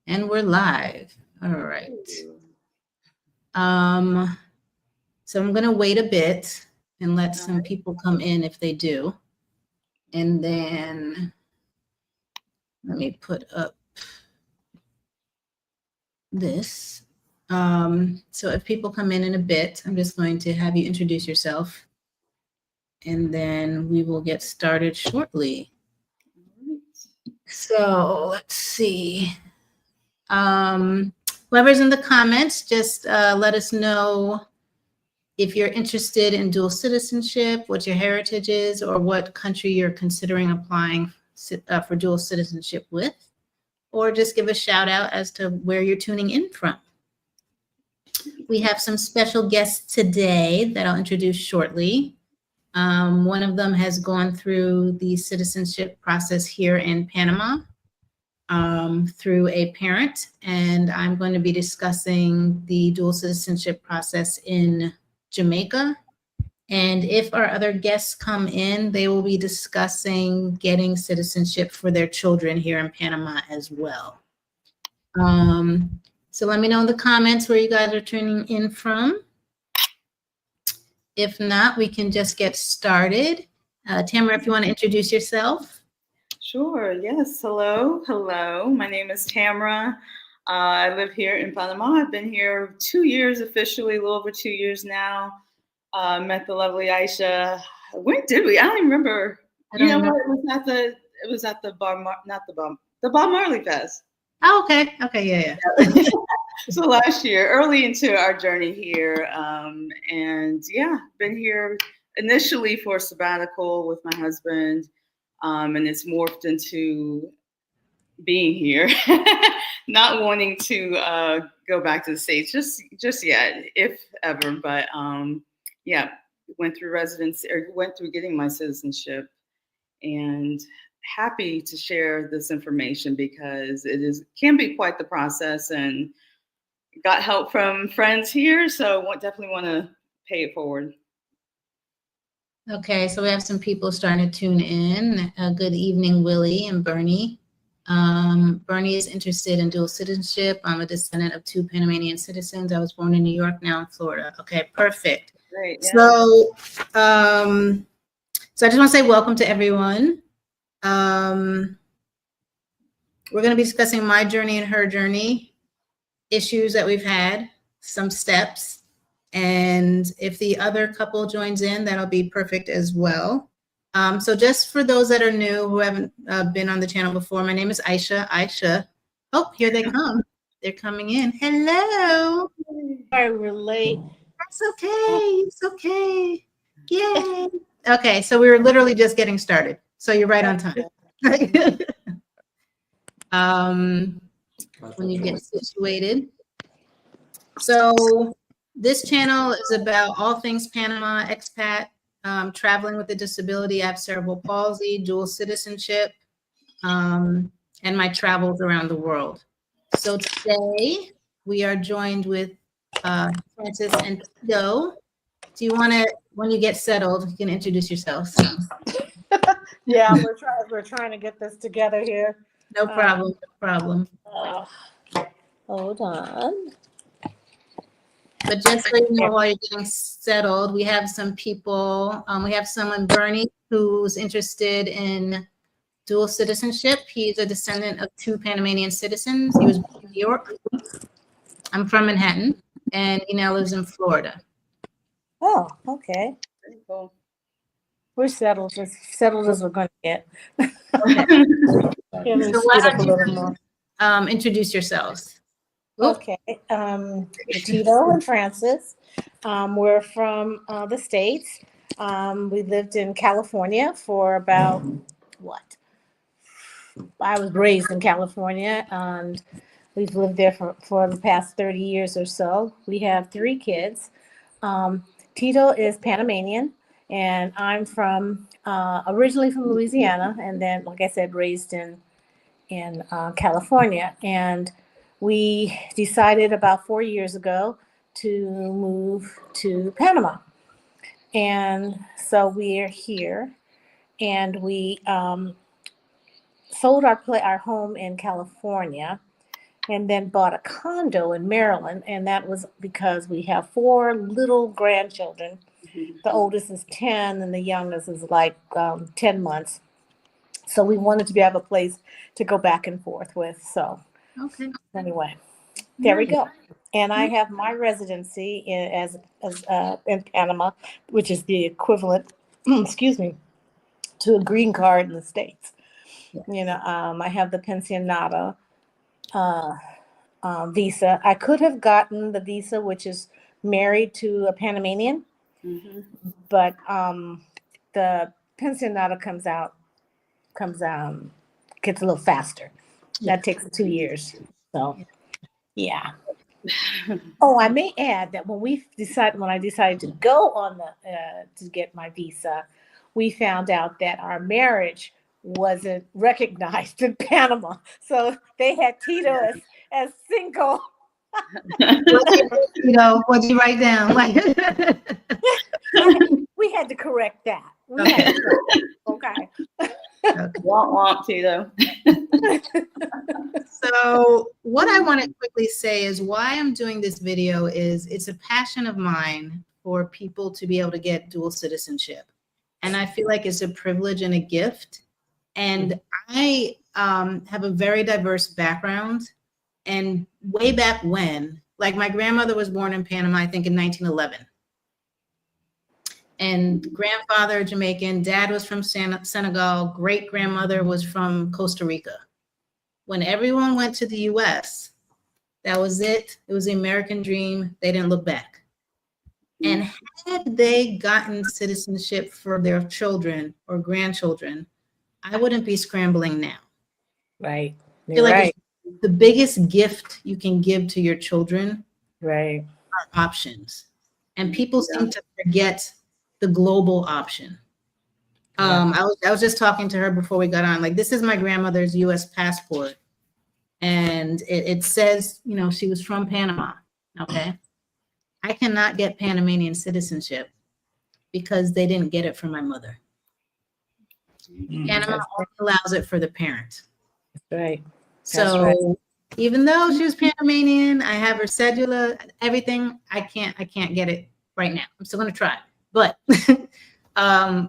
And we're live. All right. So I'm going to wait a bit and let some people come in if they do. And then let me put up this. So if people come in a bit, I'm just going to have you introduce yourself. And then we will get started shortly. So let's see. Whoever's in the comments, just let us know if you're interested in dual citizenship, what your heritage is, or what country you're considering applying for dual citizenship with, or just give a shout out as to where you're tuning in from. We have some special guests today that I'll introduce shortly. One of them has gone through the citizenship process here in Panama through a parent, and I'm going to be discussing the dual citizenship process in Jamaica. And if our other guests come in, they will be discussing getting citizenship for their children here in Panama as well. So let me know in the comments where you guys are tuning in from. If not, we can just get started. Tamara, if you want to introduce yourself. Sure, yes, hello. My name is Tamara. I live here in Panama. I've been here 2 years officially, a little over 2 years now. Met the lovely Aisha. When did we? I don't even remember. What? It was at the Bob Marley Fest. Oh, okay. Yeah. So last year, early into our journey here, and yeah, been here initially for a sabbatical with my husband, and it's morphed into being here, not wanting to go back to the States just yet, if ever. But yeah, went through getting my citizenship, and happy to share this information because can be quite the process, and got help from friends here, so definitely want to pay it forward. Okay, so we have some people starting to tune in. Good evening, Willie and Bernie. Bernie is interested in dual citizenship. I'm a descendant of 2 Panamanian citizens. I was born in New York, now in Florida. Okay, perfect. Great. Yeah. So I just want to say welcome to everyone. We're going to be discussing my journey and her journey, issues that we've had, some steps, and if the other couple joins in, that'll be perfect as well. So just for those that are new who haven't been on the channel before, my name is Aisha. Oh, here they come. They're coming in. Hello. Sorry, we're late. That's okay. It's okay. Yay. Okay, so we were literally just getting started. So you're right on time. When you get situated. So this channel is about all things Panama, expat, traveling with a disability. I have cerebral palsy, dual citizenship, and my travels around the world. So today we are joined with Francis and Tito. Do you want to, when you get settled, you can introduce yourselves. Yeah, we're trying to get this together here. No problem. Hold on. But just so you know, while you're getting settled, we have some people. We have someone, Bernie, who's interested in dual citizenship. He's a descendant of 2 Panamanian citizens. He was born in New York. I'm from Manhattan, and he now lives in Florida. Oh, okay. Very cool. We're settled as we're going to get. Okay. So why don't you introduce yourselves? Okay. Tito and Francis. We're from the States. We lived in California for about, I was raised in California, and we've lived there for the past 30 years or so. We have 3 kids. Tito is Panamanian, and I'm originally from Louisiana, and then, like I said, raised in California. And we decided about 4 years ago to move to Panama. And so we're here, and we sold our home in California, and then bought a condo in Maryland. And that was because we have 4 little grandchildren. The oldest is 10 and the youngest is like 10 months. So we wanted to have a place to go back and forth with. So Okay. anyway, there we go. And I have my residency in Panama, which is the equivalent, excuse me, to a green card in the States. Yes. You know, I have the pensionata visa. I could have gotten the visa, which is married to a Panamanian, but the pensionata gets a little faster. That takes 2 years. So, yeah. Oh, I may add that when I decided to go on to get my visa, we found out that our marriage wasn't recognized in Panama. So they had Tito as single. What do you write down? We had to correct that. Okay. Womp womp, Tito. So what I want to quickly say is why I'm doing this video is it's a passion of mine for people to be able to get dual citizenship. And I feel like it's a privilege and a gift. And I have a very diverse background. And way back when, like my grandmother was born in Panama, I think in 1911. And grandfather Jamaican, dad was from Senegal, great grandmother was from Costa Rica. When everyone went to the US, that was it. It was the American dream. They didn't look back. And had they gotten citizenship for their children or grandchildren, I wouldn't be scrambling now. Right. I feel like it's the biggest gift you can give to your children Right. are options. And people seem to forget the global option. I was just talking to her before we got on. Like, this is my grandmother's US passport. And it says, she was from Panama. Okay. I cannot get Panamanian citizenship because they didn't get it from my mother. Panama only allows it for the parent. Right. So even though she was Panamanian, I have her cedula, everything, I can't get it right now. I'm still going to try. But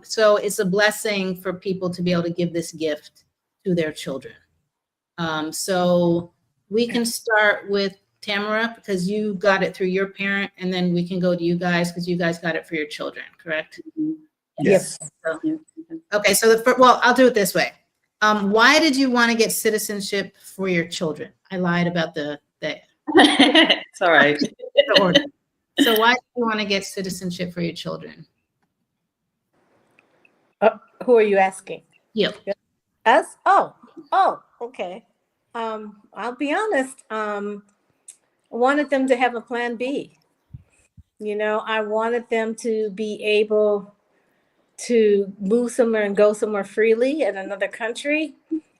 so it's a blessing for people to be able to give this gift to their children. So we can start with Tamara because you got it through your parent, and then we can go to you guys because you guys got it for your children, correct? Yes. Okay, so I'll do it this way. Why did you want to get citizenship for your children? I lied about the It's all right. the order. So why do you want to get citizenship for your children? Who are you asking? You. Us? Oh, okay. I'll be honest. I wanted them to have a plan B. I wanted them to be able to move somewhere and go somewhere freely in another country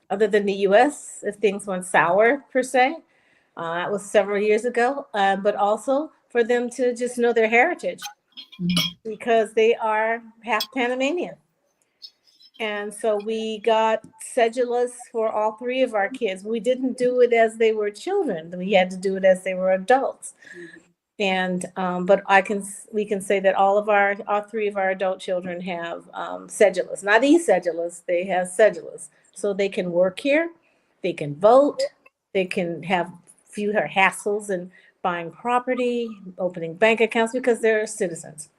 other than the US if things went sour, per se. That was several years ago. But also for them to just know their heritage because they are half Panamanian. And so we got cedulas for all 3 of our kids. We didn't do it as they were children. We had to do it as they were adults. And but we can say that all 3 of our adult children have cedulas, not e-cedulas. They have cedulas, so they can work here, they can vote, they can have fewer hassles in buying property, opening bank accounts because they're citizens.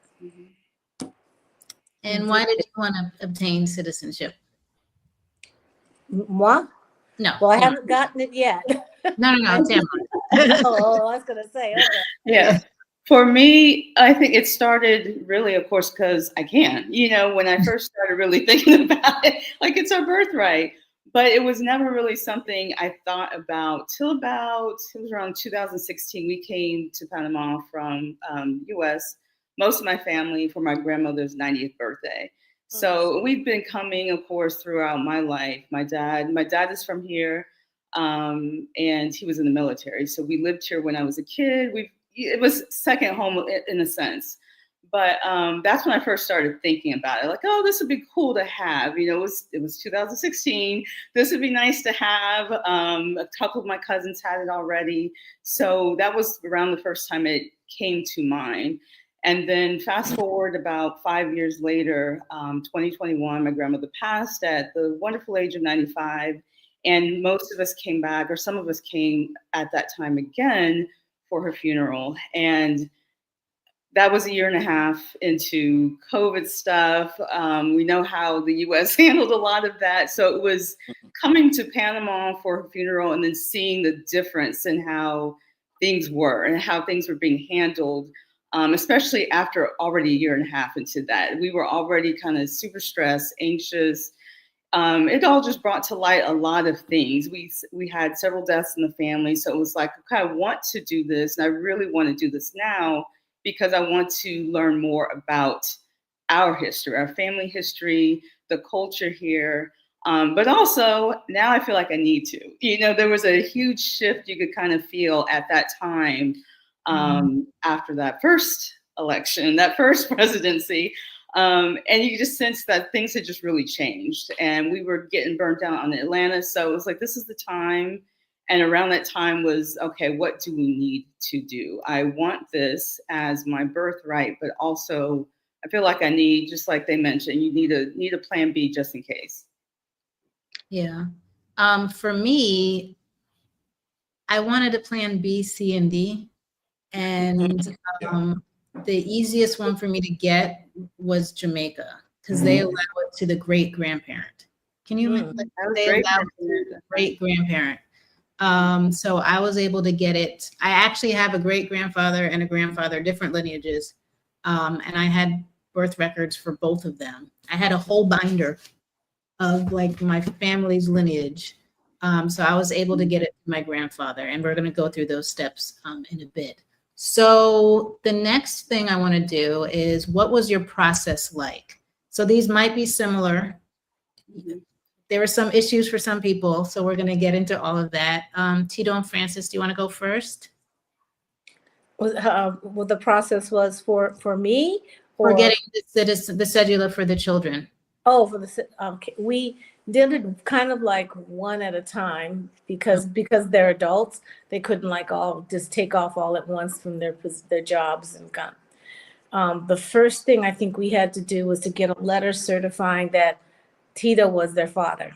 And why did you want to obtain citizenship? Moi? No. Well, I haven't gotten it yet. No, Tamara. I was going to say, okay. Yeah. For me, I think it started really, of course, because I can. When I first started really thinking about it, like it's our birthright. But it was never really something I thought about till it was around 2016. We came to Panama from U.S., most of my family for my grandmother's 90th birthday. So we've been coming, of course, throughout my life. My dad is from here, and he was in the military. So we lived here when I was a kid. It was second home in a sense. But that's when I first started thinking about it. Like, oh, this would be cool to have. You know, it was 2016. This would be nice to have. A couple of my cousins had it already. So that was around the first time it came to mind. And then fast forward about 5 years later, 2021, my grandmother passed at the wonderful age of 95. And most of us came back, or some of us came at that time again for her funeral. And that was a year and a half into COVID stuff. We know how the US handled a lot of that. So it was coming to Panama for her funeral and then seeing the difference in how things were and how things were being handled, especially after already a year and a half into that. We were already kind of super stressed, anxious. It all just brought to light a lot of things. We had several deaths in the family. So it was like, okay, I want to do this. And I really want to do this now, because I want to learn more about our history, our family history, the culture here. But also now I feel like I need to. You know, there was a huge shift you could kind of feel at that time after that first election, that first presidency. And you just sense that things had just really changed, and we were getting burnt out on Atlanta. So it was like, this is the time. And around that time was, okay, what do we need to do? I want this as my birthright, but also I feel like I need, just like they mentioned, you need a plan B just in case. Yeah. For me, I wanted a plan B, C, and D. And the easiest one for me to get was Jamaica, because they allow it to the great-grandparent. Can you imagine? They allow it to the great-grandparent. So I was able to get it. I actually have a great-grandfather and a grandfather, different lineages. And I had birth records for both of them. I had a whole binder of like my family's lineage. So I was able to get it to my grandfather, and we're going to go through those steps in a bit. So the next thing I want to do is, what was your process like? So these might be similar. There were some issues for some people, so we're going to get into all of that. Tito and Francis, do you want to go first? What the process was for me? For getting the cedula for the children. Oh, for the we did it kind of like one at a time, because they're adults, they couldn't like all just take off all at once from their jobs and gone. The first thing I think we had to do was to get a letter certifying that Tito was their father.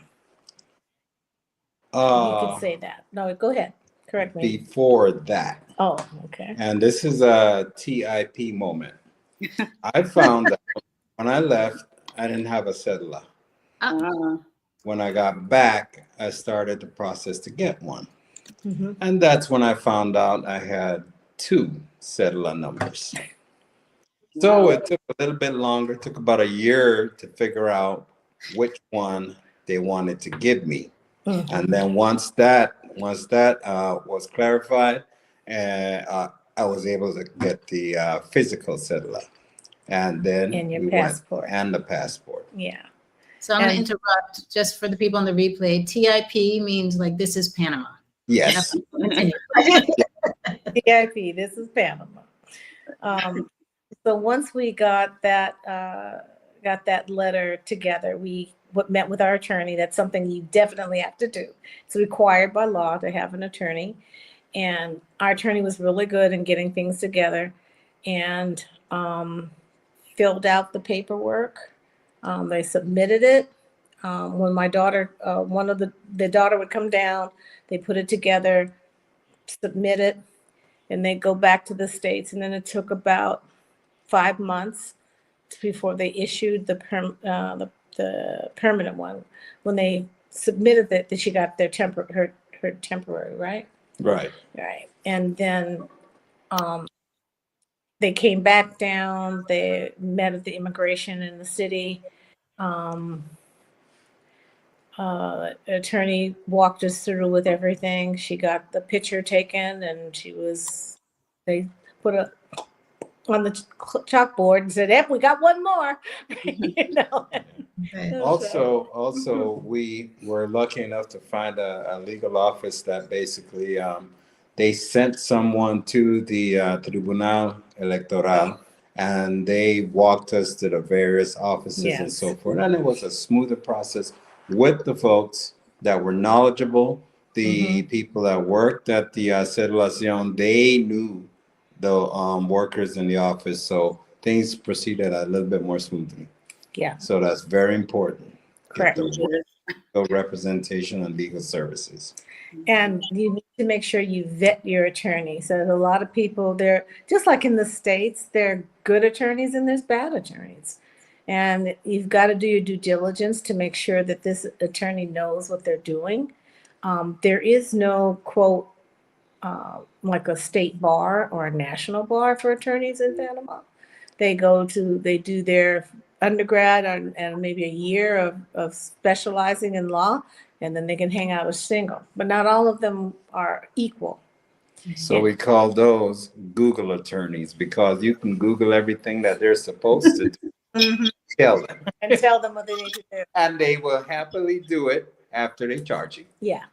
You could say that. No, go ahead. Correct me. Before that. Oh, okay. And this is a TIP moment. I found that when I left, I didn't have a cedula. When I got back, I started the process to get one. And that's when I found out I had 2 cedula numbers. So it took a little bit longer, it took about a year to figure out which one they wanted to give me. And then once that was clarified, I was able to get the physical cedula. And then your passport. And the passport. Yeah. So I'm going to interrupt just for the people on the replay. TIP means like, this is Panama. Yes. TIP, this is Panama. So once we got that letter together, we met with our attorney. That's something you definitely have to do. It's required by law to have an attorney. And our attorney was really good in getting things together, and filled out the paperwork. They submitted it. When my daughter, one of the daughter would come down, they put it together, submit it, and they go back to the States. And then it took about 5 months before they issued the permanent one. When they submitted that she got their her temporary, right? Right. Right. And then they came back down. They met at the immigration in the city. Attorney walked us through with everything. She got the picture taken, and they put it on the chalkboard and said, "Yep, we got one more." You know. Okay. Also, we were lucky enough to find a legal office that basically they sent someone to the Tribunal Electoral, and they walked us to the various offices and so Yes. forth. And it was a smoother process with the folks that were knowledgeable. The people that worked at the Cedulación, they knew the workers in the office, so things proceeded a little bit more smoothly. Yeah. So that's very important. Correct. Get the legal representation and legal services. And you need to make sure you vet your attorney. So there's a lot of people there, just like in the States, there are good attorneys and there's bad attorneys. And you've got to do your due diligence to make sure that this attorney knows what they're doing. There is no quote, like a state bar or a national bar for attorneys in Panama. They do their undergrad and maybe a year of specializing in law, and then they can hang out as single. But not all of them are equal. So we call those Google attorneys because you can Google everything that they're supposed to do. Tell them. And tell them what they need to do. And they will happily do it after they charge you. Yeah,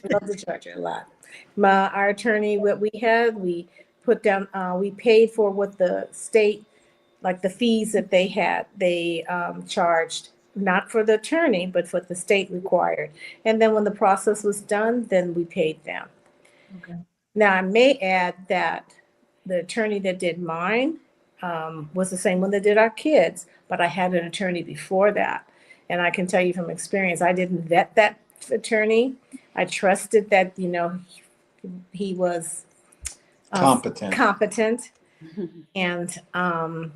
love to charge you a lot. Our attorney, what we had, we put down, we paid for what the state, like the fees that they had, they charged, not for the attorney, but for the state required. And then when the process was done, then we paid them. Okay. Now, I may add that the attorney that did mine was the same one that did our kids, but I had an attorney before that. And I can tell you from experience, I didn't vet that attorney. I trusted that, he was competent, and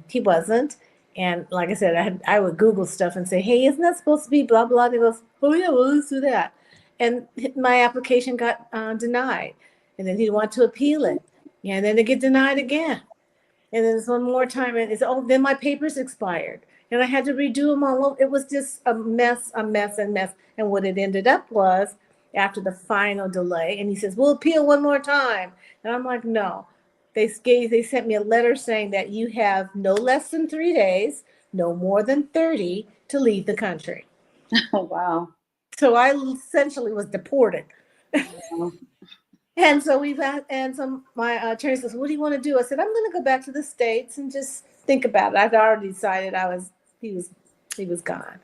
he wasn't. And like I said, I would Google stuff and say, hey, isn't that supposed to be blah, blah? And he goes, oh, yeah, well, let's do that. And my application got denied. And then he wanted to appeal it. Yeah, and then it get denied again. And then there's one more time, and it's, oh, then my papers expired. And I had to redo them all over. It was just a mess. And what it ended up was, after the final delay, and he says, we'll appeal one more time. And I'm like, no. They sent me a letter saying that you have no less than 3 days, no more than 30 to leave the country. Oh, wow. So I essentially was deported. Wow. And so my attorney says, what do you want to do? I said, I'm going to go back to the States and just think about it. I'd already decided he was gone.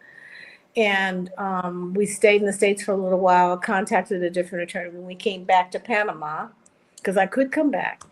And we stayed in the States for a little while, contacted a different attorney. When we came back to Panama, because I could come back,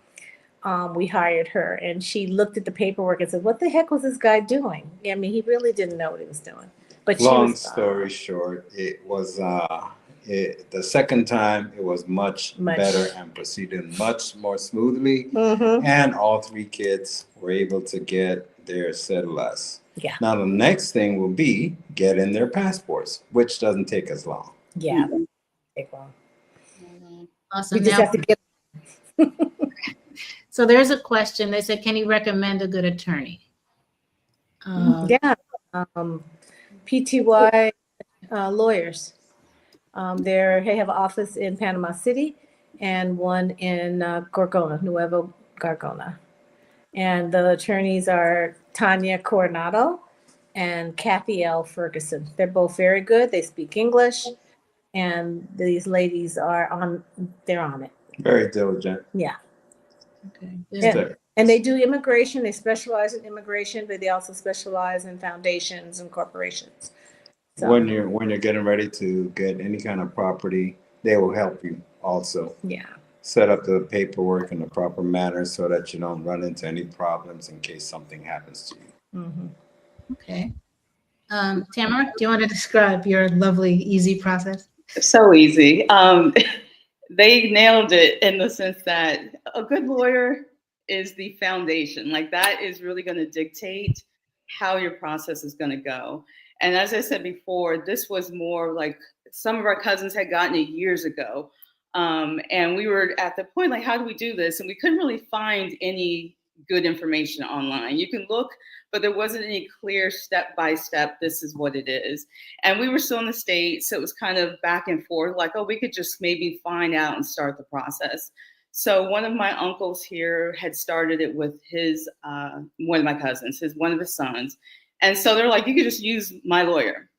we hired her, and she looked at the paperwork and said, what the heck was this guy doing? I mean, he really didn't know what he was doing. But long story short, it was the second time it was much better and proceeded much more smoothly. And all three kids were able to get their cédulas. Yeah. Now the next thing will be getting their passports, which doesn't take as long. Yeah. Take long. Awesome. We just Now, have to get. so there's a question. They said, can you recommend a good attorney? Yeah. PTY lawyers. They have an office in Panama City and one in Nuevo Gargona. And the attorneys are Tanya Coronado and Kathy L. Ferguson. They're both very good. They speak English, and these ladies they're on it. Very diligent. Yeah. Okay. And they do immigration. They specialize in immigration, but they also specialize in foundations and corporations. So, when you're getting ready to get any kind of property, they will help you also. Yeah. Set up the paperwork in the proper manner so that you don't run into any problems in case something happens to you. Mm-hmm. Okay. Tamara, do you want to describe your lovely, easy process? So easy. They nailed it in the sense that a good lawyer is the foundation. Like, that is really going to dictate how your process is going to go. And as I said before, this was more like some of our cousins had gotten it years ago. And we were at the point, like, how do we do this? And we couldn't really find any good information online. You can look, but there wasn't any clear step-by-step, this is what it is. And we were still in the States, so it was kind of back and forth, like, oh, we could just maybe find out and start the process. So one of my uncles here had started it with his, one of my cousins, one of his sons. And so they're like, you could just use my lawyer.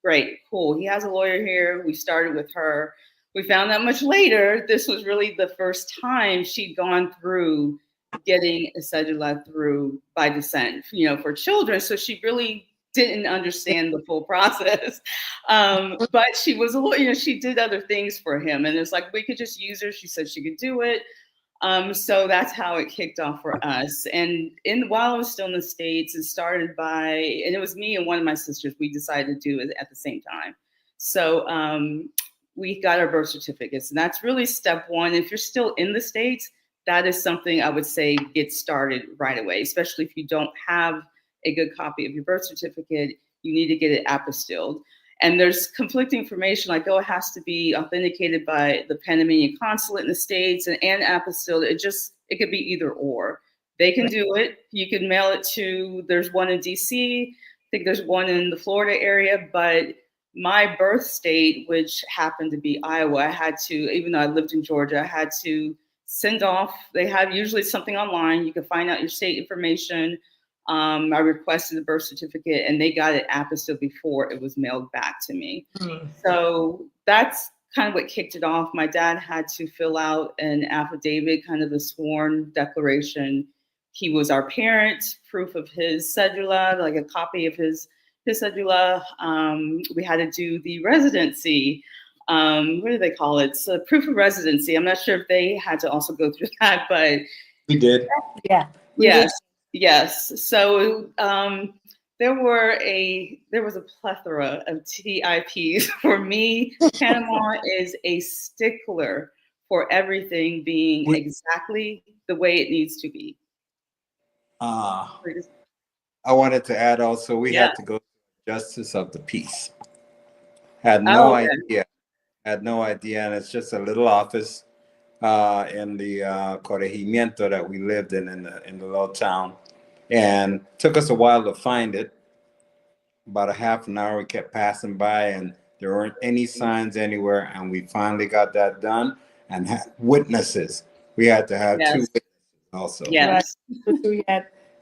Great, cool. He has a lawyer here. We started with her. We found out much later, this was really the first time she'd gone through getting a cedula through by descent, for children. So she really didn't understand the full process. But she was a little, she did other things for him. And it's like, we could just use her. She said she could do it. So that's how it kicked off for us. And while I was still in the States, it started and it was me and one of my sisters, we decided to do it at the same time. So we got our birth certificates, and that's really step one. If you're still in the States, that is something I would say get started right away, especially if you don't have a good copy of your birth certificate, you need to get it apostilled. And there's conflicting information, like, it has to be authenticated by the Panamanian consulate in the States and apostilled. It could be either or. They can do it. You can mail it there's one in DC, I think there's one in the Florida area, but my birth state, which happened to be Iowa, I had to, even though I lived in Georgia, I had to send off, they have usually something online, you can find out your state information. I requested the birth certificate, and they got it apostilled before it was mailed back to me. So that's kind of what kicked it off. My dad had to fill out an affidavit, kind of a sworn declaration. He was our parent, proof of his cedula, like a copy of his cedula. We had to do the residency. What do they call it? So proof of residency. I'm not sure if they had to also go through that, but We did. Yeah. Yes. So there was a plethora of TIPs. For me, Panama is a stickler for everything being exactly the way it needs to be. I wanted to add also, we had to go to Justice of the Peace. Had no idea, and it's just a little office in the corregimiento that we lived in the little town, and took us a while to find it. About a half an hour, we kept passing by, and there weren't any signs anywhere, and we finally got that done, and had witnesses. We had to have 2 witnesses also. Yes.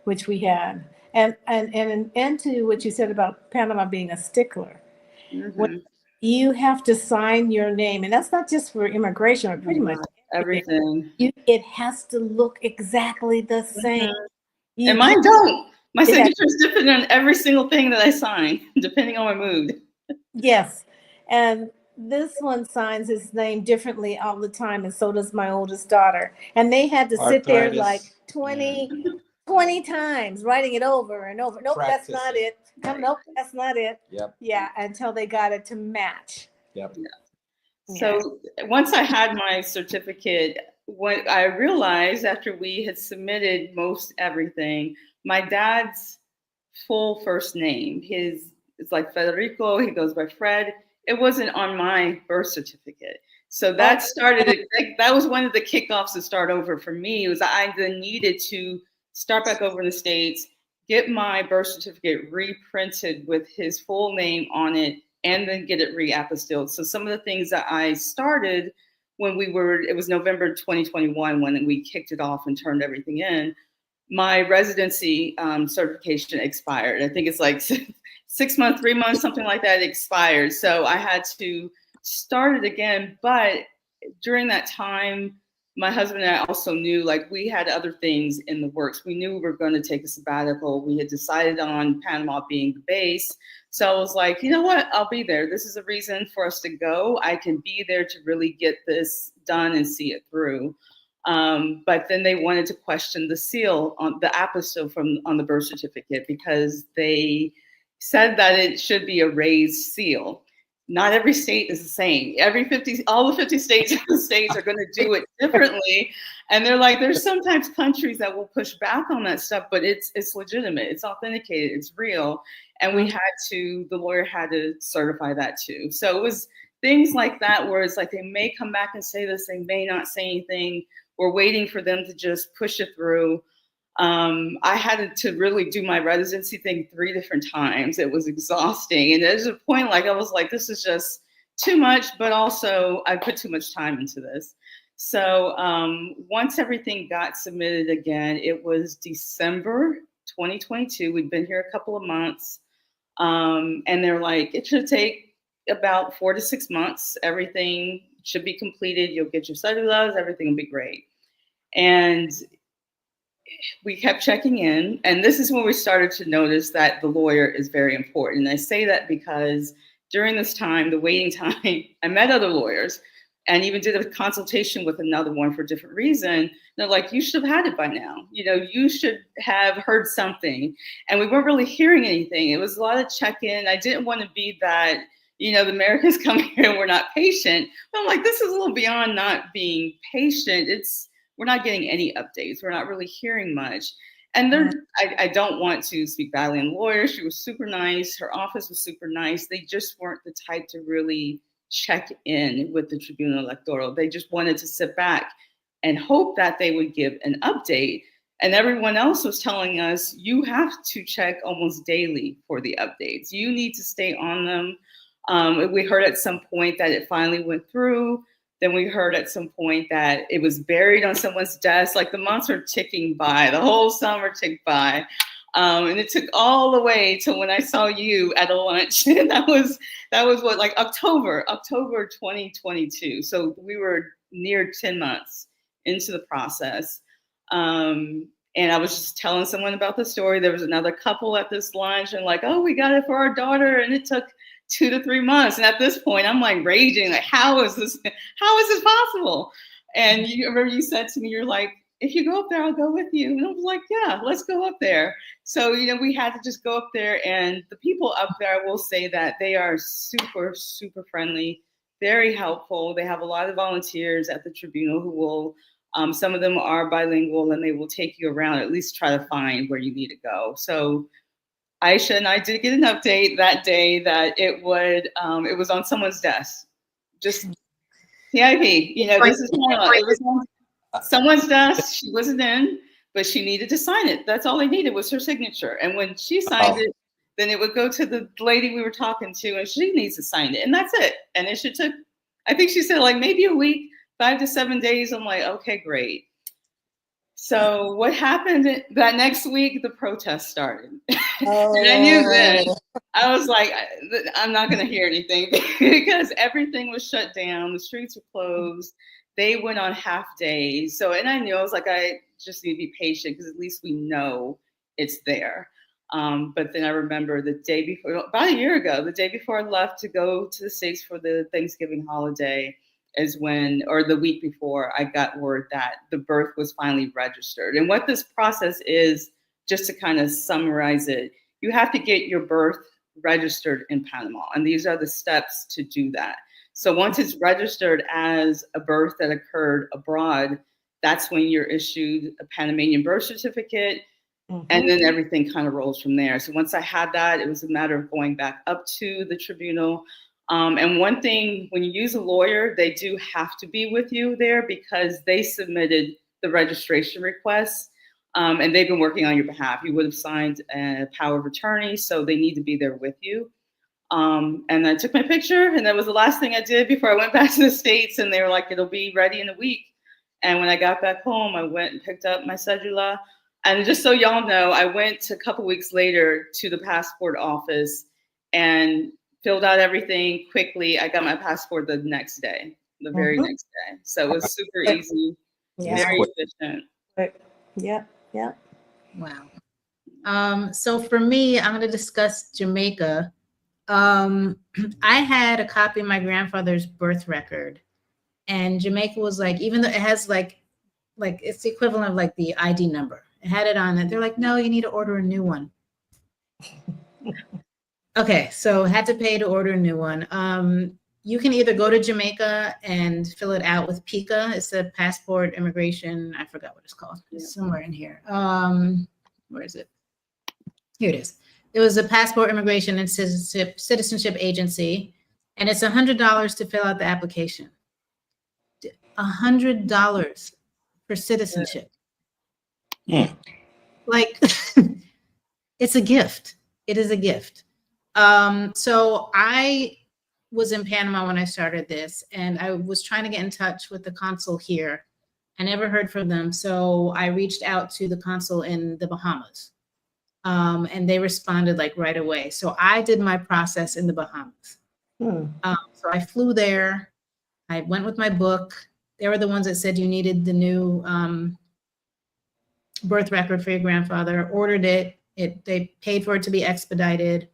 Which we had. And to what you said about Panama being a stickler. When you have to sign your name, and that's not just for immigration, or pretty much everything. It has to look exactly the same. And mine don't. My signature is different on every single thing that I sign, depending on my mood. Yes. And this one signs his name differently all the time, and so does my oldest daughter. And they had to sit there like 20 times writing it over and over. Nope, that's not it. Nope, that's not it. Yep. Yeah, until they got it to match. Yep. Yeah. So once I had my certificate, what I realized after we had submitted most everything, my dad's full first name, it's like Federico, he goes by Fred. It wasn't on my birth certificate. So that that was one of the kickoffs to start over for me. Was I then needed to start back over in the States, get my birth certificate reprinted with his full name on it, and then get it reapostilled. So some of the things that I started when it was November 2021 when we kicked it off and turned everything in, my residency certification expired. I think it's like 6 months, 3 months, something like that expired. So I had to start it again. But during that time, my husband and I also knew, like, we had other things in the works. We knew we were going to take a sabbatical. We had decided on Panama being the base. So I was like, you know what? I'll be there. This is a reason for us to go. I can be there to really get this done and see it through. But then they wanted to question the seal on the apostille on the birth certificate, because they said that it should be a raised seal. Not every state is the same. All the 50 states in the States are going to do it differently. And they're like, there's sometimes countries that will push back on that stuff, but it's legitimate, it's authenticated, it's real. And the lawyer had to certify that too. So it was things like that where it's like, they may come back and say this, they may not say anything. We're waiting for them to just push it through. I had to really do my residency thing 3 different times. It was exhausting. And there's a point, like, I was like, this is just too much, but also I put too much time into this. So once everything got submitted again, it was December 2022. We'd been here a couple of months. And they're like, it should take about 4 to 6 months. Everything should be completed. You'll get your cellulas. Everything will be great. And we kept checking in. And this is when we started to notice that the lawyer is very important. And I say that because during this time, the waiting time, I met other lawyers and even did a consultation with another one for a different reason. They're like, you should have had it by now. You know, you should have heard something. And we weren't really hearing anything. It was a lot of check-in. I didn't want to be that, you know, the Americans come here and we're not patient. But I'm like, this is a little beyond not being patient. We're not getting any updates. We're not really hearing much. And I don't want to speak badly on the lawyer. She was super nice. Her office was super nice. They just weren't the type to really check in with the Tribunal Electoral. They just wanted to sit back and hope that they would give an update. And everyone else was telling us, you have to check almost daily for the updates. You need to stay on them. We heard at some point that it finally went through. Then we heard at some point that it was buried on someone's desk. Like the months were ticking by, the whole summer ticked by. And it took all the way till when I saw you at a lunch. that was what, like October 2022. So we were near 10 months into the process. And I was just telling someone about the story. There was another couple at this lunch and like, oh, we got it for our daughter. And it took 2 to 3 months. And at this point, I'm like raging, like, how is this possible? And you remember you said to me, you're like, if you go up there, I'll go with you. And I was like, yeah, let's go up there. So, you know, we had to just go up there. And the people up there, I will say that they are super, super friendly, very helpful. They have a lot of volunteers at the tribunal who will, some of them are bilingual and they will take you around, at least try to find where you need to go. So Aisha and I did get an update that day that it was on someone's desk. Just TIP, you know, this is Panama. It was on someone's desk. She wasn't in, but she needed to sign it. That's all they needed was her signature. And when she signed it, then it would go to the lady we were talking to, and she needs to sign it. And that's it. And it should took, I think she said like maybe a week, 5 to 7 days. I'm like, okay, great. So what happened that next week, the protest started. Oh. And I knew then, I was like, I'm not going to hear anything because everything was shut down. The streets were closed. They went on half days. So, and I knew, I was like, I just need to be patient because at least we know it's there. But then I remember the day before, about a year ago, the day before I left to go to the States for the Thanksgiving holiday, is when, or the week before, I got word that the birth was finally registered. And what this process is, just to kind of summarize it, you have to get your birth registered in Panama. And these are the steps to do that. So once it's registered as a birth that occurred abroad, that's when you're issued a Panamanian birth certificate. Mm-hmm. And then everything kind of rolls from there. So once I had that, it was a matter of going back up to the tribunal. And one thing, when you use a lawyer, they do have to be with you there because they submitted the registration request and they've been working on your behalf. You would have signed a power of attorney, so they need to be there with you. And I took my picture, and that was the last thing I did before I went back to the States, and they were like, it'll be ready in a week. And when I got back home, I went and picked up my cedula. And just so y'all know, I went a couple weeks later to the passport office and filled out everything quickly. I got my passport the next day, the very next day. So it was super easy, very efficient. Yeah. Wow. So for me, I'm going to discuss Jamaica. I had a copy of my grandfather's birth record, and Jamaica was like, even though it has like it's the equivalent of like the ID number. It had it on it. They're like, no, you need to order a new one. Okay, so had to pay to order a new one. You can either go to Jamaica and fill it out with PICA. It's a passport immigration. I forgot what it's called. It's somewhere in here. Where is it? Here it is. It was a passport immigration and citizenship agency, and it's $100 to fill out the application. $100 for citizenship. Yeah. Like, it's a gift. It is a gift. So I was in Panama when I started this, and I was trying to get in touch with the consul here. I never heard from them. So I reached out to the consul in the Bahamas, and they responded like right away. So I did my process in the Bahamas. So I flew there. I went with my book. They were the ones that said you needed the new birth record for your grandfather, ordered it. They paid for it to be expedited.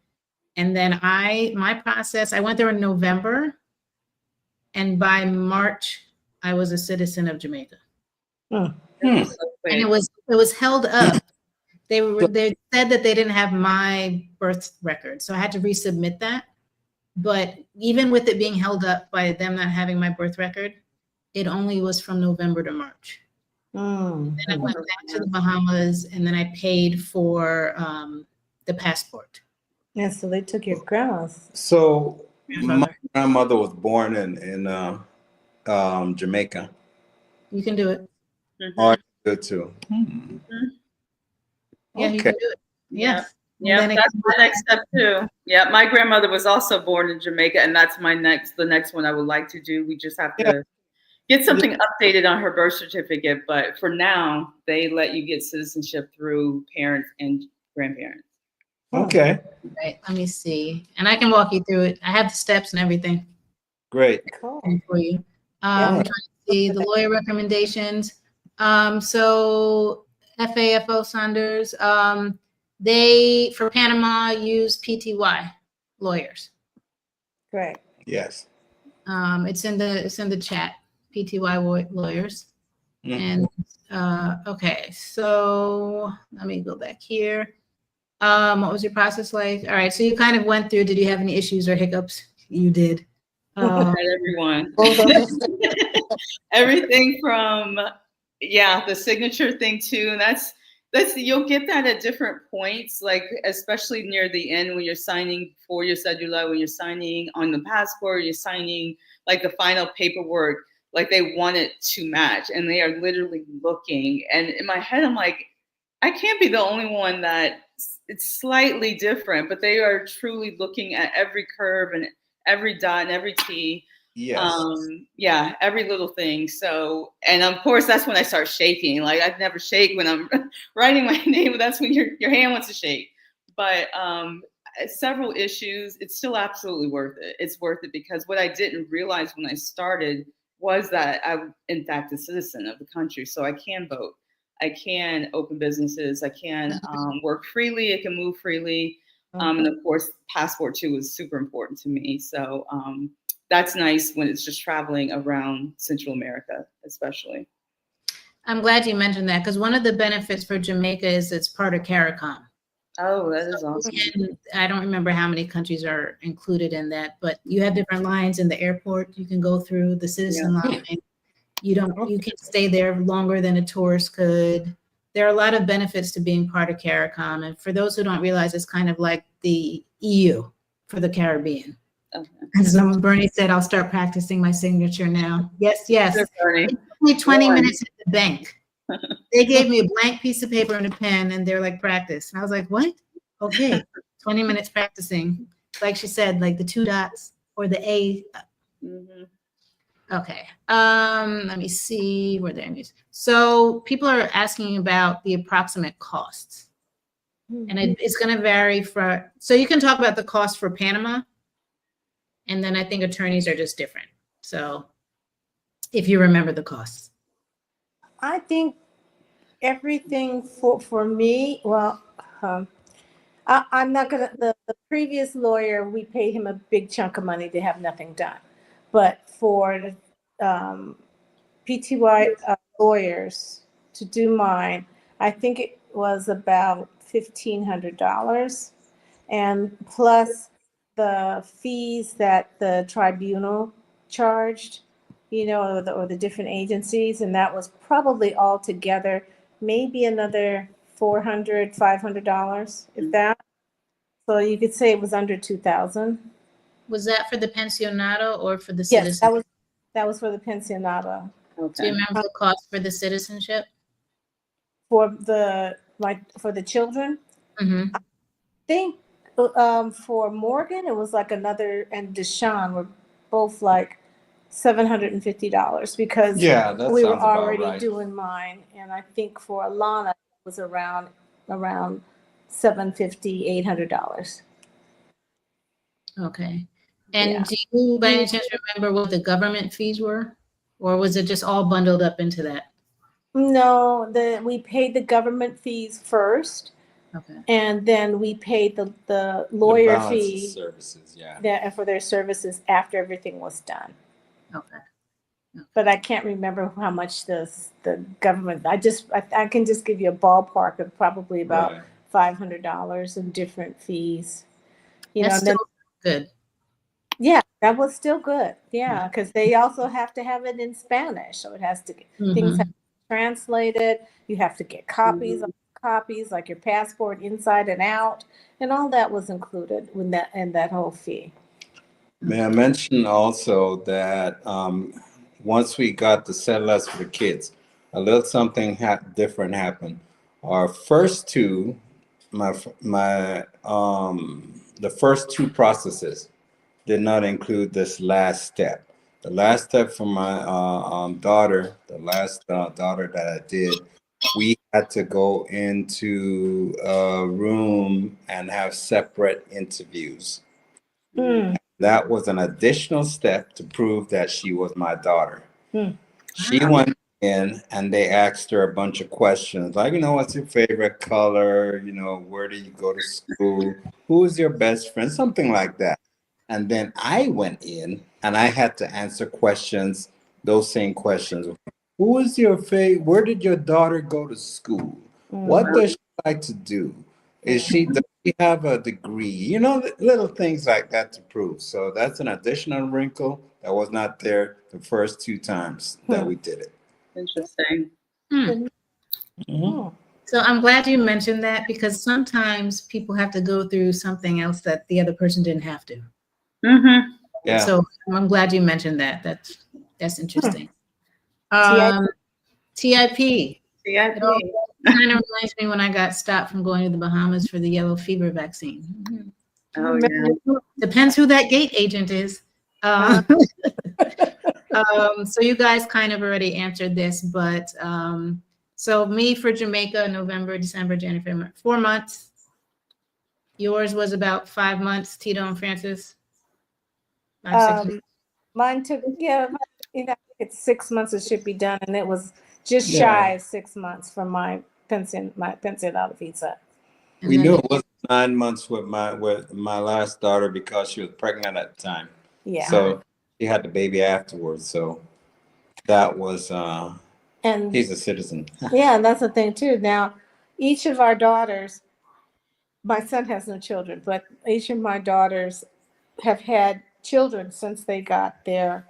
And then my process, I went there in November, and by March, I was a citizen of Jamaica. So And quick. it was held up. They said that they didn't have my birth record, so I had to resubmit that. But even with it being held up by them not having my birth record, it only was from November to March. Then I went back to the Bahamas, and then I paid for the passport. Yeah, so they took your grandma's. So my Grandfather. grandmother was born in Jamaica. You can do it. Oh, good too. Yeah, you Okay. can do it. Yes. Yeah, And then that's my next step too. Yeah, my grandmother was also born in Jamaica, and that's the next one I would like to do. We just have to get something updated on her birth certificate, but for now, they let you get citizenship through parents and grandparents. Okay. Right, let me see. And I can walk you through it. I have the steps and everything Cool. for you. Yeah. Trying to see the lawyer recommendations. So FAFO Saunders, they, for Panama, use PTY lawyers. Great. Yes. It's in the chat, PTY lawyers. And okay, so let me go back here. What was your process like? All right, so you kind of went through. Did you have any issues or hiccups? You did. Everyone. Everything from the signature thing too, and that's you'll get that at different points, like especially near the end when you're signing for your cedula, when you're signing on the passport, you're signing like the final paperwork, like they want it to match, and they are literally looking. And in my head, I'm like, I can't be the only one that it's slightly different, but they are truly looking at every curve and every dot and every T. Yes. Every little thing. So, and of course, that's when I start shaking. Like I'd never shake when I'm writing my name, but that's when your hand wants to shake. But several issues, it's still absolutely worth it. It's worth it because what I didn't realize when I started was that I'm in fact a citizen of the country. So I can vote. I can open businesses. I can work freely. I can move freely. And of course, passport too is super important to me. So that's nice when it's just traveling around Central America, especially. I'm glad you mentioned that because one of the benefits for Jamaica is it's part of CARICOM. Oh, that is awesome. And I don't remember how many countries are included in that, but you have different lines in the airport. You can go through the citizen line. You can stay there longer than a tourist could. There are a lot of benefits to being part of CARICOM. And for those who don't realize, it's kind of like the EU for the Caribbean. Okay. And so Bernie said, I'll start practicing my signature now. Yes. Sure, Bernie. It took me 20 minutes at the bank. They gave me a blank piece of paper and a pen, and they're like, practice. And I was like, what? Okay, 20 minutes practicing. Like she said, like the 2 dots or the A. Okay, let me see where there is. So people are asking about the approximate costs. And it's going to vary so you can talk about the cost for Panama. And then I think attorneys are just different. So if you remember the costs. I think everything for me, well, I'm not going to, the previous lawyer, we paid him a big chunk of money to have nothing done. But for the PTY lawyers to do mine, I think it was about $1,500. And plus the fees that the tribunal charged, or the different agencies, and that was probably all together maybe another $400, $500, if that. So you could say it was under $2,000. Was that for the pensionado or for the Yes, citizenship? that was for the pensionado. Okay. Do you remember the cost for the citizenship? For the children, Mm-hmm. I think for Morgan it was like another, and Deshaun were both like $750 because we were already doing mine, and I think for Alana it was around $750, $800. Okay. And do you by any chance remember what the government fees were? Or was it just all bundled up into that? No, we paid the government fees first, Okay. and then we paid the The lawyer balance of fee services, yeah. for their services after everything was done. Okay. But I can't remember how much the government. I can just give you a ballpark of probably about Right. $500 in different fees. You That's know, and then still good. yeah, that was still good. Yeah, Yeah. because they also have to have it in Spanish, so it has to things have to be translated. You have to get copies of copies, like your passport inside and out, and all that was included in that whole fee. May I mention also that once we got the settlers for the kids, a little something different happened. Our first two, the first two processes did not include this last step. The last step for my daughter, the last daughter that I did, we had to go into a room and have separate interviews. Mm. That was an additional step to prove that she was my daughter. Mm. She went in and they asked her a bunch of questions like, what's your favorite color? Where do you go to school? Who's your best friend? Something like that. And then I went in and I had to answer questions, those same questions. Who is your favorite? Where did your daughter go to school? What does she like to do? Does she have a degree? Little things like that to prove. So that's an additional wrinkle that was not there the first two times that we did it. Interesting. Hmm. Oh. So I'm glad you mentioned that because sometimes people have to go through something else that the other person didn't have to. Mm-hmm. Yeah. So I'm glad you mentioned that. That's interesting. TIP. CIP. Kind of reminds me when I got stopped from going to the Bahamas for the yellow fever vaccine. Oh, yeah. Depends who that gate agent is. So you guys kind of already answered this, but so me for Jamaica, November, December, January, February, 4 months. Yours was about 5 months, Tito and Francis? 5, 6 months? Mine took, it's 6 months it should be done, and it was just Yeah. shy of 6 months from my pensionado visa. And We then knew it was 9 months with my last daughter because she was pregnant at the time. Yeah. So she had the baby afterwards. So that was And he's a citizen. yeah, and that's the thing too. Now, each of our daughters, my son has no children, but each of my daughters have had children since they got their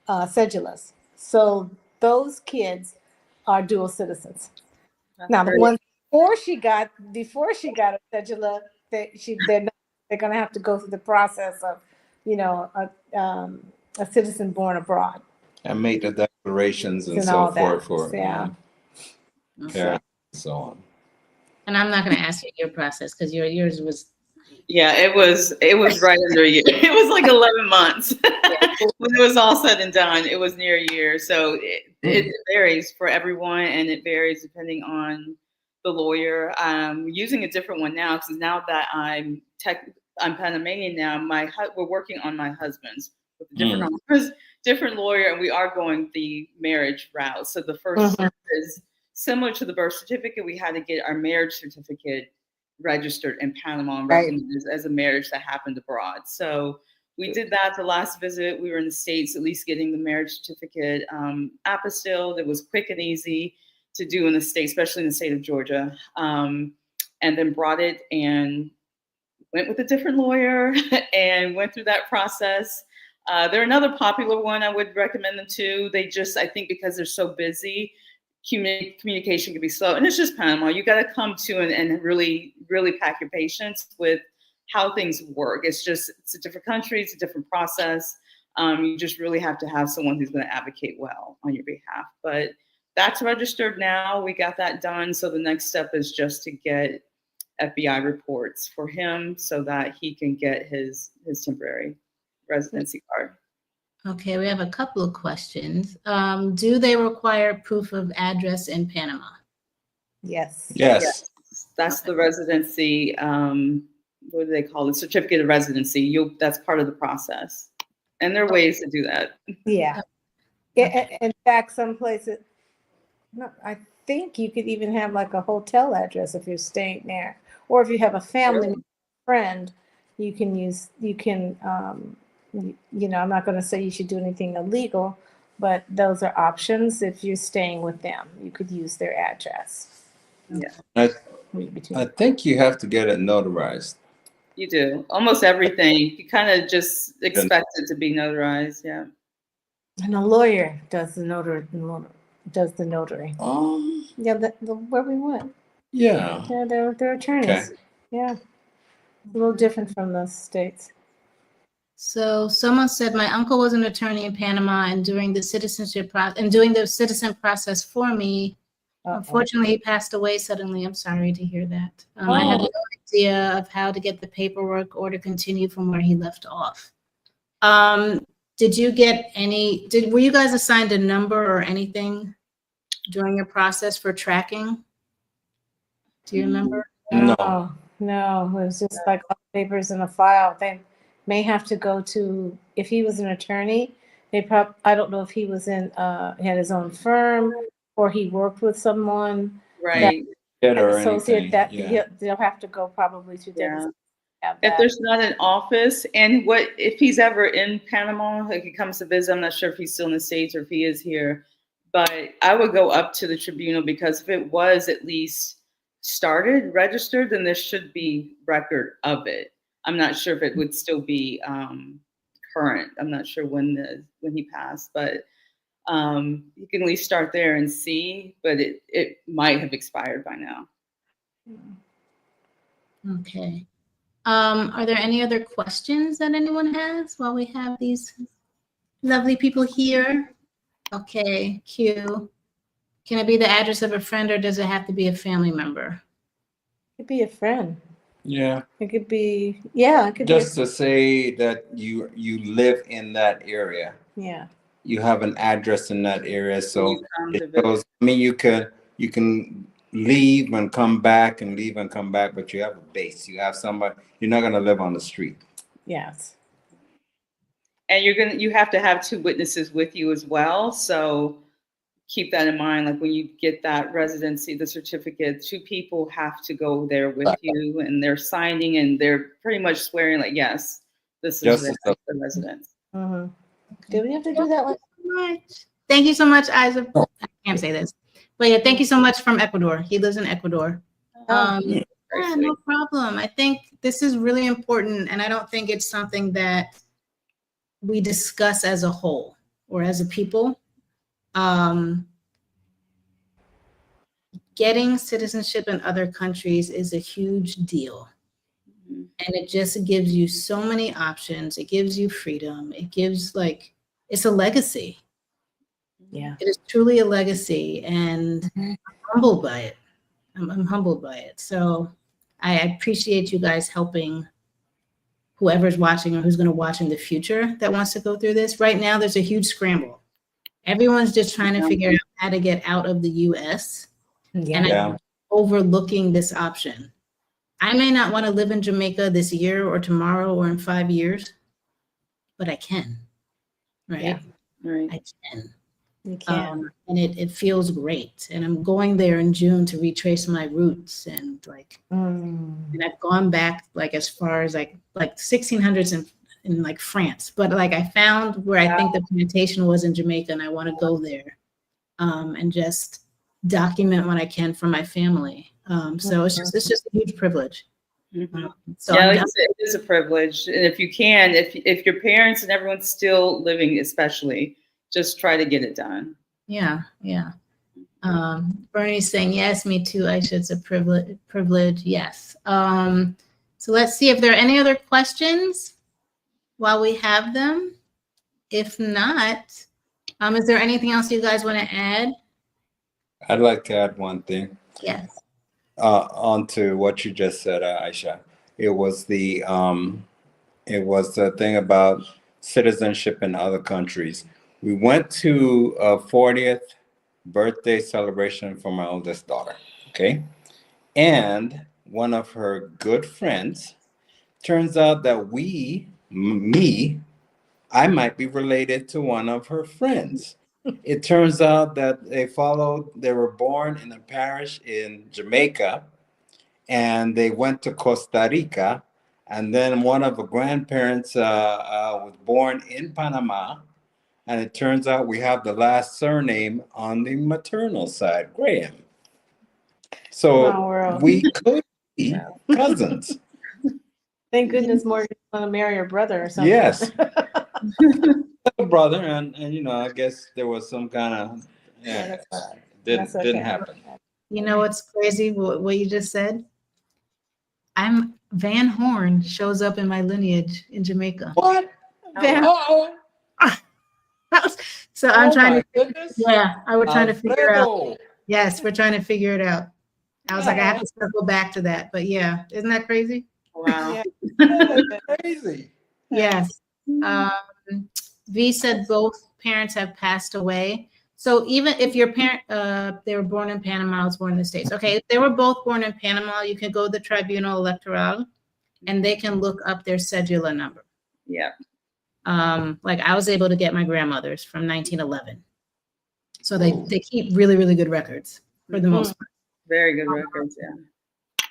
cedulas. So those kids are dual citizens. Now, the ones before she got a cedula, they're going to have to go through the process of, a citizen born abroad And make the declarations and and so all forth that. for Yeah. parents and so on. And I'm not going to ask you your process because yours was. Yeah, it was right under a year. It was like 11 months. When it was all said and done, it was near a year. So it varies for everyone, and it varies depending on the lawyer. I'm using a different one now because now that I'm Panamanian now, we're working on my husband's with a different lawyer, and we are going the marriage route. So the first step is similar to the birth certificate. We had to get our marriage certificate registered in Panama and recognized as a marriage that happened abroad. So we did that the last visit. We were in the States, at least getting the marriage certificate apostilled. It was quick and easy to do in the state, especially in the state of Georgia. And then brought it and went with a different lawyer and went through that process. They're another popular one I would recommend them to. They just, I think because they're so busy, communication can be slow. And it's just Panama. You got to come to and really, really pack your patience with how things work. It's a different country. It's a different process. You just really have to have someone who's going to advocate well on your behalf. But that's registered now. We got that done. So the next step is just to get FBI reports for him so that he can get his temporary residency card. Okay, we have a couple of questions. Do they require proof of address in Panama? Yes. Yes. That's the residency. What do they call it? Certificate of residency. That's part of the process. And there are ways to do that. Yeah. In fact, some places, No, I think you could even have like a hotel address if you're staying there, or if you have a family friend, you can I'm not going to say you should do anything illegal, but those are options. If you're staying with them, you could use their address. Yeah, I think you have to get it notarized. you do. Almost everything. You kind of just expect it to be notarized. Yeah. And a lawyer does the notary. Yeah, where we went. Yeah. Yeah, they're attorneys. Okay. Yeah, a little different from the States. So someone said my uncle was an attorney in Panama, and during the citizenship process and doing the citizen process for me, unfortunately, he passed away suddenly. I'm sorry to hear that. I had no idea of how to get the paperwork or to continue from where he left off. Did you get were you guys assigned a number or anything during your process for tracking? Do you remember? No, it was just like all the papers in a file. They may have to go to, if he was an attorney, I don't know if he was had his own firm or he worked with someone. Right. An associate that they'll have to go probably to them. If there's not an office, and if he's ever in Panama, like he comes to visit, I'm not sure if he's still in the States or if he is here, but I would go up to the tribunal, because if it was at least registered, then there should be record of it. I'm not sure if it would still be current. I'm not sure when he passed, but you can at least start there and see, but it might have expired by now. Okay. Are there any other questions that anyone has while we have these lovely people here? Okay, Q. Can it be the address of a friend, or does it have to be a family member? It could be a friend. Yeah. It could be, it could just to say that you live in that area. Yeah. You have an address in that area, so it shows, you can leave and come back and leave and come back, but you have a base. You have somebody. You're not going to live on the street. Yes. And you have to have 2 witnesses with you as well. So keep that in mind. Like when you get that residency, the certificate, 2 people have to go there with you, and they're signing and they're pretty much swearing like, yes, this is the residence. Mm-hmm. Do we have to do that one? Thank you so much, Isaac. I can't say this, but yeah, thank you so much from Ecuador. He lives in Ecuador. Yeah, no problem. I think this is really important, and I don't think it's something that we discuss as a whole or as a people. Getting citizenship in other countries is a huge deal. And it just gives you so many options. It gives you freedom. It gives it's a legacy. Yeah. It is truly a legacy, and I'm humbled by it. I'm humbled by it. So I appreciate you guys helping whoever's watching or who's going to watch in the future that wants to go through this. Right now, there's a huge scramble. Everyone's just trying to figure out how to get out of the US. And I'm overlooking this option. I may not want to live in Jamaica this year or tomorrow or in 5 years, but I can, right? Yeah. Right. I can. You can. And it feels great. And I'm going there in June to retrace my roots, and and I've gone back as far as like 1600s in France, but I found where I think the plantation was in Jamaica, and I want to go there and just document what I can for my family. So it's just a huge privilege. So it is a privilege. And if you can, if your parents and everyone's still living, especially, just try to get it done. Yeah. Bernie's saying, yes, me too, Aisha, it's a privilege. Yes. So let's see if there are any other questions while we have them. If not, is there anything else you guys want to add? I'd like to add one thing. Yes. Onto what you just said, Aisha. It was the thing about citizenship in other countries. We went to a 40th birthday celebration for my oldest daughter. Okay, and one of her good friends, turns out that I might be related to one of her friends. It turns out that they were born in a parish in Jamaica, and they went to Costa Rica, and then one of the grandparents was born in Panama, and it turns out we have the last surname on the maternal side, Graham. So Small world. we could be cousins. Thank goodness Morgan's going to marry her brother or something. Yes. Brother, and I guess there was some kind of that's fine. didn't okay. happen. You know what's crazy? What you just said? Van Horn shows up in my lineage in Jamaica. What? Van- Uh-oh. So I'm trying to. Goodness. Yeah, we're trying to figure out. Alfredo. Yes, we're trying to figure it out. I was like, I have to circle back to that. But yeah, isn't that crazy? Wow. That's crazy. Yes. V said both parents have passed away. So even if your parent, they were born in Panama, I was born in the States. Okay, if they were both born in Panama, you can go to the Tribunal Electoral and they can look up their cedula number. Yeah. Like I was able to get my grandmother's from 1911. So they keep really, really good records for the most part. Very good records, yeah.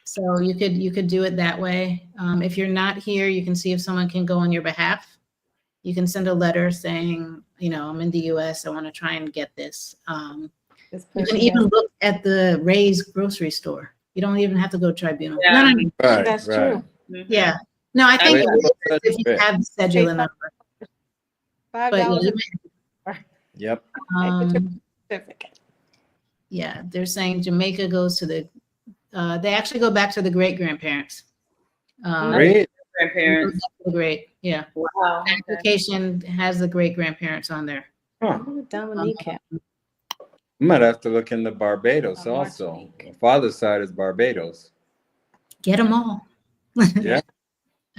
So you could do it that way. If you're not here, you can see if someone can go on your behalf. You can send a letter saying, I'm in the US, I want to try and get this. You can even look at the Ray's grocery store. You don't even have to go to tribunal. Yeah. No. Right, That's right. true. Mm-hmm. Yeah. No, I think That's if you fair. have the cedula number. But $5 Yep. certificate. Yeah, they're saying Jamaica goes to the, they actually go back to the great-grandparents. Great. Grandparents. The great, yeah. Wow. The application has the great-grandparents on there. Huh. Dominica. I might have to look into Barbados also. Martinique. My father's side is Barbados. Get them all. Yeah.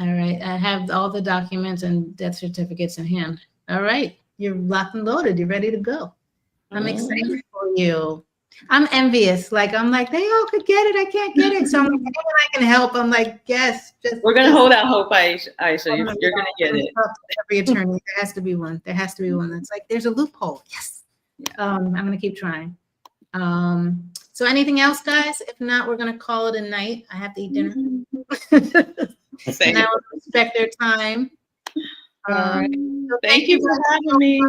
All right, I have all the documents and death certificates in hand. All right, you're locked and loaded. You're ready to go. I'm excited for you. I'm envious. I'm like, they all could get it. I can't get it. So I'm like, anyone I can help. I'm like, yes. We're going to hold out hope, Aisha. You're going to get it. Every attorney, there has to be one. There has to be one that's like, there's a loophole. Yes. I'm going to keep trying. So anything else, guys? If not, we're going to call it a night. I have to eat dinner. Same. And I will respect their time. All right. So Thank you for having me.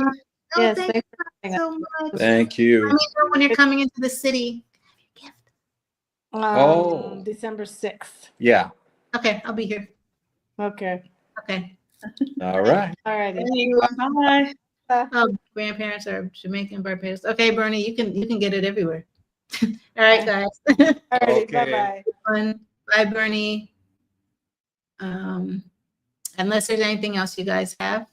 Oh, Yes, thank thank you so much. Thank you. Let me know when you're coming into the city. Oh. December 6th. Yeah. Okay, I'll be here. Okay. Okay. All right. All righty. Bye. Oh, grandparents are Jamaican, Barbados. Okay, Bernie, you can get it everywhere. All right, guys. All righty. Okay. Bye-bye. Fun. Bye, Bernie. Unless there's anything else you guys have.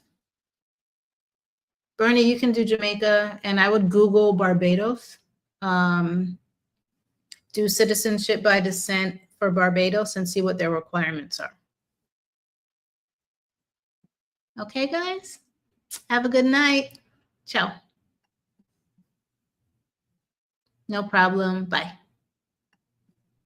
Bernie, you can do Jamaica, and I would Google Barbados. Do citizenship by descent for Barbados and see what their requirements are. Okay, guys? Have a good night. Ciao. No problem. Bye.